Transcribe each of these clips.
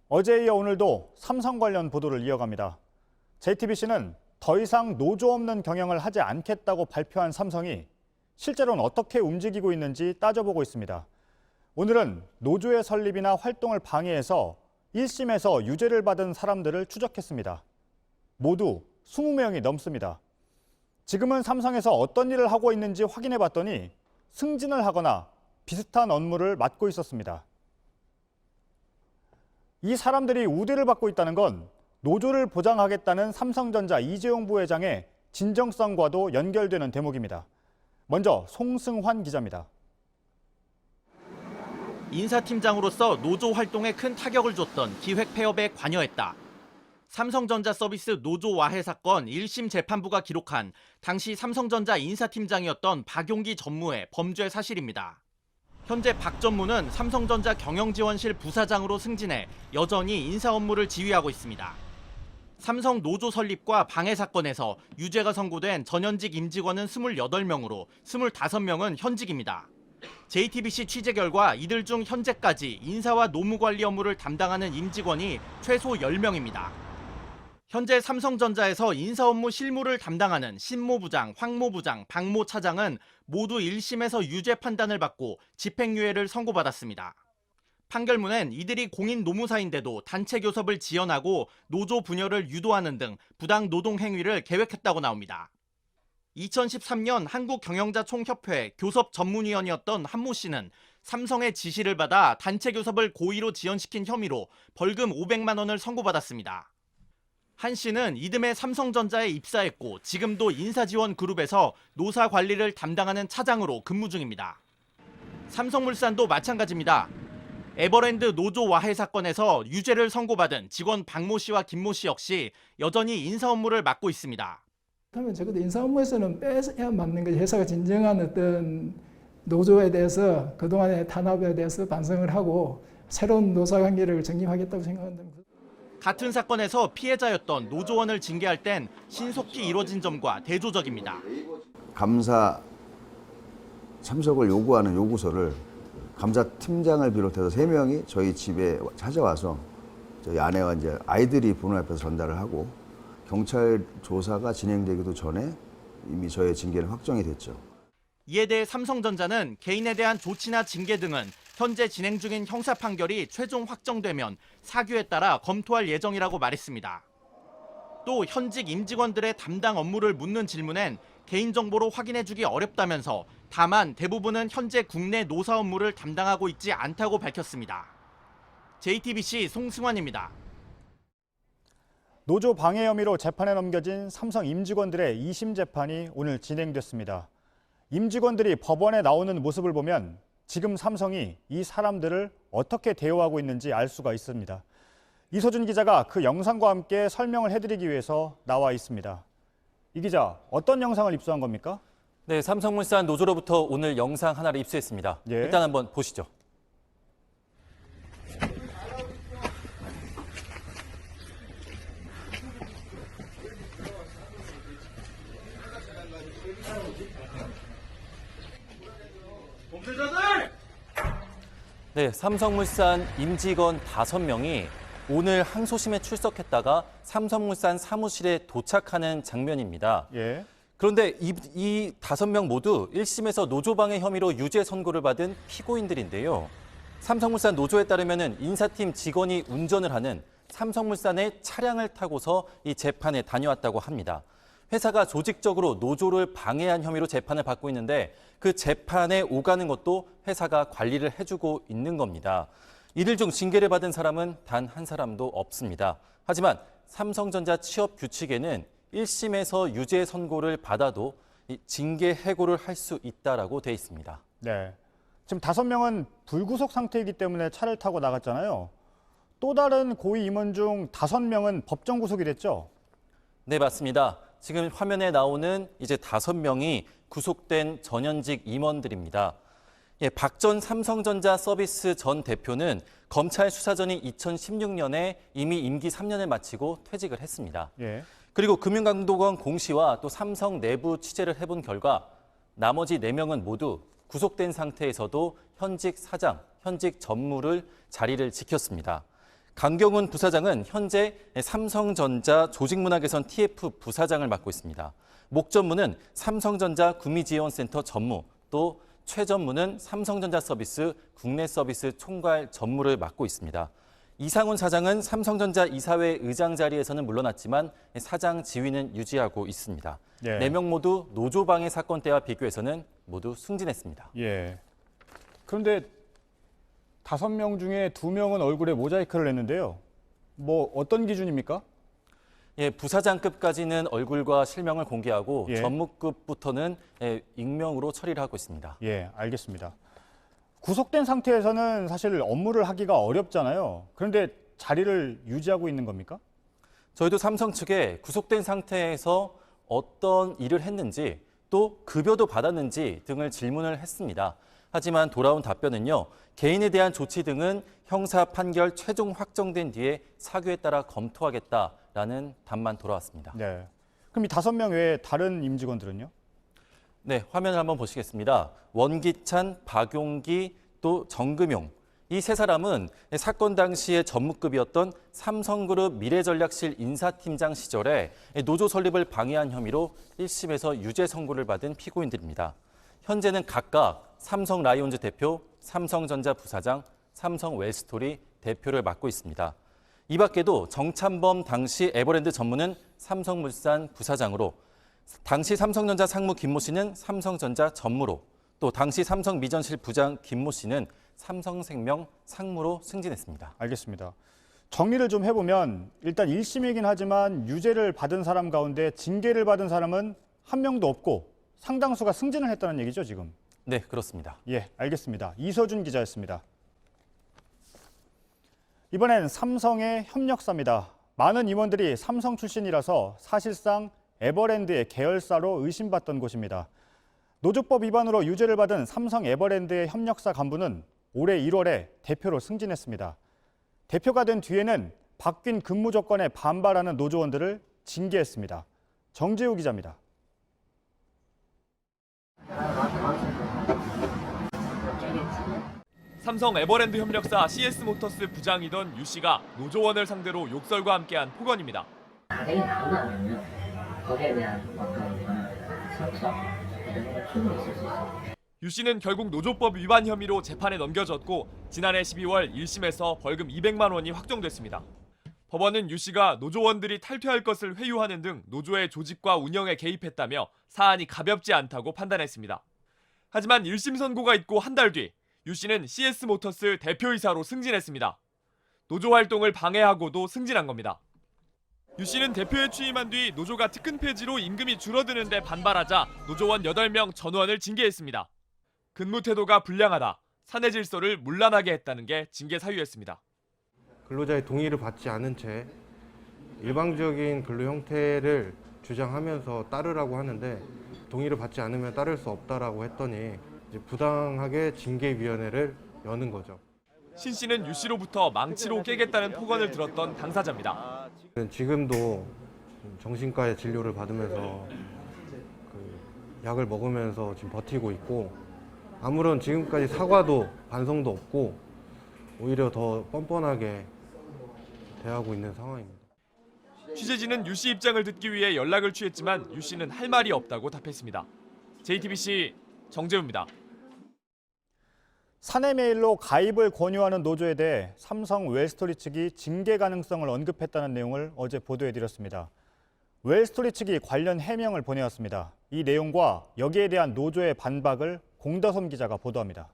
어제에 이어 오늘도 삼성 관련 보도를 이어갑니다. JTBC는 더 이상 노조 없는 경영을 하지 않겠다고 발표한 삼성이 실제로는 어떻게 움직이고 있는지 따져보고 있습니다. 오늘은 노조의 설립이나 활동을 방해해서 1심에서 유죄를 받은 사람들을 추적했습니다. 모두 20명이 넘습니다. 지금은 삼성에서 어떤 일을 하고 있는지 확인해 봤더니 승진을 하거나 비슷한 업무를 맡고 있었습니다. 이 사람들이 우대를 받고 있다는 건 노조를 보장하겠다는 삼성전자 이재용 부회장의 진정성과도 연결되는 대목입니다. 먼저 송승환 기자입니다. 인사팀장으로서 노조 활동에 큰 타격을 줬던 기획 폐업에 관여했다. 삼성전자 서비스 노조 와해 사건 1심 재판부가 기록한 당시 삼성전자 인사팀장이었던 박용기 전무의 범죄 사실입니다. 현재 박 전무는 삼성전자 경영지원실 부사장으로 승진해 여전히 인사 업무를 지휘하고 있습니다. 삼성 노조 설립과 방해 사건에서 유죄가 선고된 전현직 임직원은 28명으로 25명은 현직입니다. JTBC 취재 결과 이들 중 현재까지 인사와 노무관리 업무를 담당하는 임직원이 최소 10명입니다. 현재 삼성전자에서 인사 업무 실무를 담당하는 신모부장, 황모부장, 박모 차장은 모두 1심에서 유죄 판단을 받고 집행유예를 선고받았습니다. 판결문엔 이들이 공인 노무사인데도 단체 교섭을 지원하고 노조 분열을 유도하는 등 부당 노동 행위를 계획했다고 나옵니다. 2013년 한국경영자총협회 교섭 전문위원이었던 한모 씨는 삼성의 지시를 받아 단체 교섭을 고의로 지연시킨 혐의로 벌금 500만 원을 선고받았습니다. 한 씨는 이듬해 삼성전자에 입사했고 지금도 인사지원 그룹에서 노사 관리를 담당하는 차장으로 근무 중입니다. 삼성물산도 마찬가지입니다. 에버랜드 노조 와해 사건에서 유죄를 선고받은 직원 박모 씨와 김모 씨 역시 여전히 인사 업무를 맡고 있습니다. 그러면 적어도 인사 업무에서는 빼야 맞는 거지. 회사가 진정한 어떤 노조에 대해서 그동안의 탄압에 대해서 반성을 하고 새로운 노사 관계를 정립하겠다고 생각한다. 같은 사건에서 피해자였던 노조원을 징계할 땐 신속히 이뤄진 점과 대조적입니다. 감사 참석을 요구하는 요구서를 감사팀장을 비롯해서 3명이 저희 집에 찾아와서 저희 아내와 이제 아이들이 보는 앞에서 전달을 하고 경찰 조사가 진행되기도 전에 이미 저의 징계는 확정이 됐죠. 이에 대해 삼성전자는 개인에 대한 조치나 징계 등은 현재 진행 중인 형사 판결이 최종 확정되면 사규에 따라 검토할 예정이라고 말했습니다. 또 현직 임직원들의 담당 업무를 묻는 질문엔 개인정보로 확인해주기 어렵다면서 다만 대부분은 현재 국내 노사 업무를 담당하고 있지 않다고 밝혔습니다. JTBC 송승환입니다. 노조 방해 혐의로 재판에 넘겨진 삼성 임직원들의 2심 재판이 오늘 진행됐습니다. 임직원들이 법원에 나오는 모습을 보면 지금 삼성이 이 사람들을 어떻게 대우하고 있는지 알 수가 있습니다. 이소준 기자가 그 영상과 함께 설명을 해드리기 위해서 나와 있습니다. 이 기자, 어떤 영상을 입수한 겁니까? 네, 삼성물산 노조로부터 오늘 영상 하나를 입수했습니다. 예. 일단 한번 보시죠. 네, 삼성물산 임직원 5명이 오늘 항소심에 출석했다가 삼성물산 사무실에 도착하는 장면입니다. 예. 그런데 이 5명 모두 1심에서 노조방해 혐의로 유죄 선고를 받은 피고인들인데요. 삼성물산 노조에 따르면 인사팀 직원이 운전을 하는 삼성물산의 차량을 타고서 이 재판에 다녀왔다고 합니다. 회사가 조직적으로 노조를 방해한 혐의로 재판을 받고 있는데 그 재판에 오가는 것도 회사가 관리를 해주고 있는 겁니다. 이들 중 징계를 받은 사람은 단 한 사람도 없습니다. 하지만 삼성전자 취업 규칙에는 1심에서 유죄 선고를 받아도 징계 해고를 할 수 있다라고 돼 있습니다. 네. 지금 5명은 불구속 상태이기 때문에 차를 타고 나갔잖아요. 또 다른 고위 임원 중 5명은 법정 구속이 됐죠? 네, 맞습니다. 지금 화면에 나오는 이제 5명이 구속된 전현직 임원들입니다. 예, 박 전 삼성전자 서비스 전 대표는 검찰 수사전이 2016년에 이미 임기 3년을 마치고 퇴직을 했습니다. 예. 그리고 금융감독원 공시와 또 삼성 내부 취재를 해본 결과 나머지 4명은 모두 구속된 상태에서도 현직 사장, 현직 전무를 자리를 지켰습니다. 강경훈 부사장은 현재 삼성전자 조직문화개선 TF 부사장을 맡고 있습니다. 목 전무는 삼성전자 구미지원센터 전무, 또 최 전무는 삼성전자 서비스 국내 서비스 총괄 전무를 맡고 있습니다. 이상훈 사장은 삼성전자 이사회 의장 자리에서는 물러났지만 사장 지위는 유지하고 있습니다. 예. 4명 모두 노조방해 사건 때와 비교해서는 모두 승진했습니다. 예. 그런데 5명 중에 2명은 얼굴에 모자이크를 했는데요. 뭐 어떤 기준입니까? 예, 부사장급까지는 얼굴과 실명을 공개하고 예. 전무급부터는 익명으로 처리를 하고 있습니다. 예, 알겠습니다. 구속된 상태에서는 사실 업무를 하기가 어렵잖아요. 그런데 자리를 유지하고 있는 겁니까? 저희도 삼성 측에 구속된 상태에서 어떤 일을 했는지 또 급여도 받았는지 등을 질문을 했습니다. 하지만 돌아온 답변은요. 개인에 대한 조치 등은 형사 판결 최종 확정된 뒤에 사규에 따라 검토하겠다라는 답만 돌아왔습니다. 네. 그럼 이 5명 외에 다른 임직원들은요? 네, 화면을 한번 보시겠습니다. 원기찬, 박용기, 또 정금용. 이 3사람은 사건 당시에 전무급이었던 삼성그룹 미래전략실 인사팀장 시절에 노조 설립을 방해한 혐의로 1심에서 유죄 선고를 받은 피고인들입니다. 현재는 각각 삼성 라이온즈 대표, 삼성전자 부사장, 삼성 웰스토리 대표를 맡고 있습니다. 이 밖에도 정찬범 당시 에버랜드 전무는 삼성물산 부사장으로, 당시 삼성전자 상무 김모 씨는 삼성전자 전무로, 또 당시 삼성미전실 부장 김모 씨는 삼성생명 상무로 승진했습니다. 알겠습니다. 정리를 좀 해보면 일단 1심이긴 하지만 유죄를 받은 사람 가운데 징계를 받은 사람은 한 명도 없고 상당수가 승진을 했다는 얘기죠, 지금? 네, 그렇습니다. 예, 알겠습니다. 이서준 기자였습니다. 이번엔 삼성의 협력사입니다. 많은 임원들이 삼성 출신이라서 사실상 에버랜드의 계열사로 의심받던 곳입니다. 노조법 위반으로 유죄를 받은 삼성 에버랜드의 협력사 간부는 올해 1월에 대표로 승진했습니다. 대표가 된 뒤에는 바뀐 근무 조건에 반발하는 노조원들을 징계했습니다. 정재우 기자입니다. 삼성 에버랜드 협력사 CS모터스 부장이던 유 씨가 노조원을 상대로 욕설과 함께한 폭언입니다. 가정이 나온다면요. 거기에 대한 어떤 상처 이런 걸 충분히 있을 수 있어요. 유 씨는 결국 노조법 위반 혐의로 재판에 넘겨졌고 지난해 12월 1심에서 벌금 200만 원이 확정됐습니다. 법원은 유 씨가 노조원들이 탈퇴할 것을 회유하는 등 노조의 조직과 운영에 개입했다며 사안이 가볍지 않다고 판단했습니다. 하지만 1심 선고가 있고 한 달 뒤 유 씨는 CS모터스 대표이사로 승진했습니다. 노조 활동을 방해하고도 승진한 겁니다. 유 씨는 대표에 취임한 뒤 노조가 특근 폐지로 임금이 줄어드는데 반발하자 노조원 8명 전원을 징계했습니다. 근무 태도가 불량하다, 사내 질서를 문란하게 했다는 게 징계 사유였습니다. 근로자의 동의를 받지 않은 채 일방적인 근로 형태를 주장하면서 따르라고 하는데 동의를 받지 않으면 따를 수 없다라고 했더니 이제 부당하게 징계위원회를 여는 거죠. 신 씨는 유 씨로부터 망치로 깨겠다는 폭언을 들었던 당사자입니다. 지금도 정신과의 진료를 받으면서 약을 먹으면서 지금 버티고 있고 아무런 지금까지 사과도 반성도 없고 오히려 더 뻔뻔하게 대하고 있는 상황입니다. 취재진은 유 씨 입장을 듣기 위해 연락을 취했지만 유 씨는 할 말이 없다고 답했습니다. JTBC 정재우입니다. 사내 메일로 가입을 권유하는 노조에 대해 삼성 웰스토리 측이 징계 가능성을 언급했다는 내용을 어제 보도해드렸습니다. 웰스토리 측이 관련 해명을 보내왔습니다. 이 내용과 여기에 대한 노조의 반박을 공다솜 기자가 보도합니다.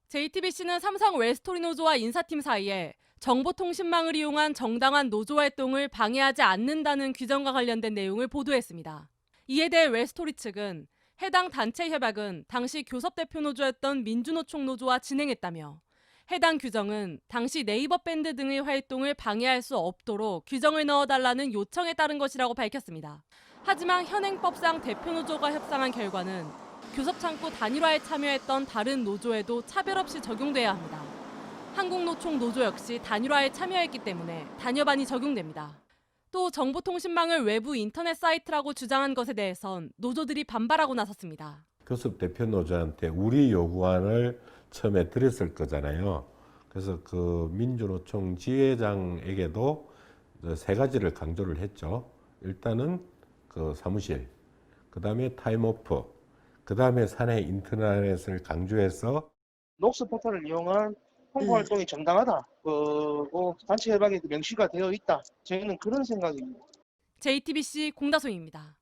JTBC는 삼성 웰스토리 노조와 인사팀 사이에 정보통신망을 이용한 정당한 노조 활동을 방해하지 않는다는 규정과 관련된 내용을 보도했습니다. 이에 대해 웰스토리 측은 해당 단체 협약은 당시 교섭 대표 노조였던 민주노총 노조와 진행했다며 해당 규정은 당시 네이버 밴드 등의 활동을 방해할 수 없도록 규정을 넣어달라는 요청에 따른 것이라고 밝혔습니다. 하지만 현행법상 대표 노조가 협상한 결과는 교섭 창구 단일화에 참여했던 다른 노조에도 차별 없이 적용돼야 합니다. 한국노총 노조 역시 단일화에 참여했기 때문에 단협안이 적용됩니다. 또 정보통신망을 외부 인터넷 사이트라고 주장한 것에 대해선 노조들이 반발하고 나섰습니다. 교섭 대표 노조한테 우리 요구안을 처음에 드렸을 거잖아요. 그래서 그 민주노총 지회장에게도 세 가지를 강조를 했죠. 일단은 그 사무실, 그 다음에 타임오프, 그 다음에 사내 인터넷을 강조해서 녹스 포털을 이용한 홍보 활동이 정당하다. 그리고 단체 협약에 명시가 되어 있다. 저희는 그런 생각입니다. JTBC 공다송입니다.